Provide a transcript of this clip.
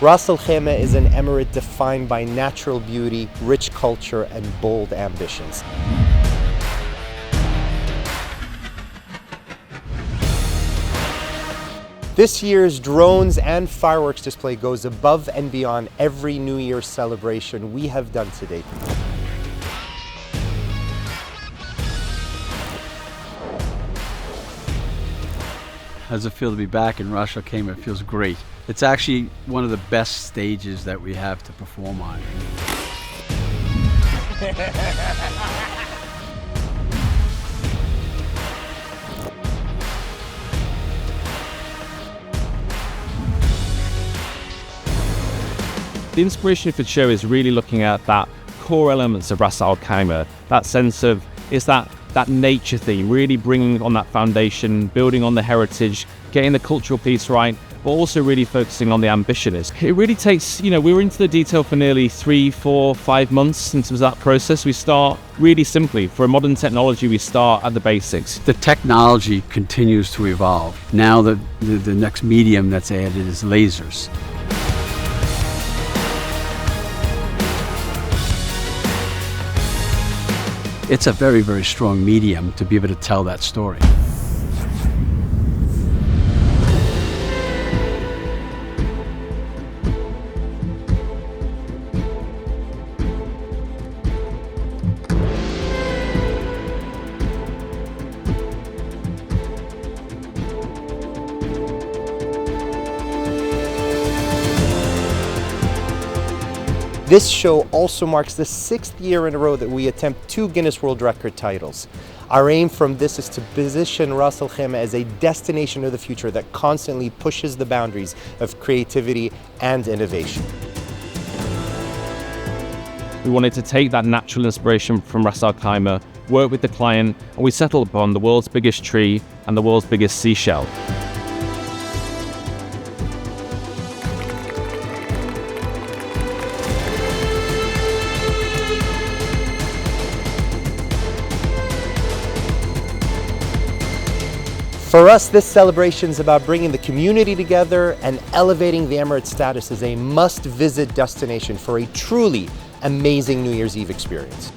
Ras Al Khaimah is an emirate defined by natural beauty, rich culture, and bold ambitions. This year's drones and fireworks display goes above and beyond every New Year's celebration we have done to date. How does it feel to be back in Ras Al Khaimah? It feels great. It's actually one of the best stages that we have to perform on. The inspiration for the show is really looking at that core elements of Ras Al Khaimah, that sense of, is that nature theme, really bringing on that foundation, building on the heritage, getting the cultural piece right, but also really focusing on the ambition. It really takes, we were into the detail for nearly 3, 4, 5 months into that process. We start really simply. For a modern technology, we start at the basics. The technology continues to evolve. Now the next medium that's added is lasers. It's a very, very strong medium to be able to tell that story. This show also marks the 6th year in a row that we attempt 2 Guinness World Record titles. Our aim from this is to position Ras Al Khaimah as a destination of the future that constantly pushes the boundaries of creativity and innovation. We wanted to take that natural inspiration from Ras Al Khaimah, work with the client, and we settled upon the world's biggest tree and the world's biggest seashell. For us, this celebration is about bringing the community together and elevating the Emirate status as a must-visit destination for a truly amazing New Year's Eve experience.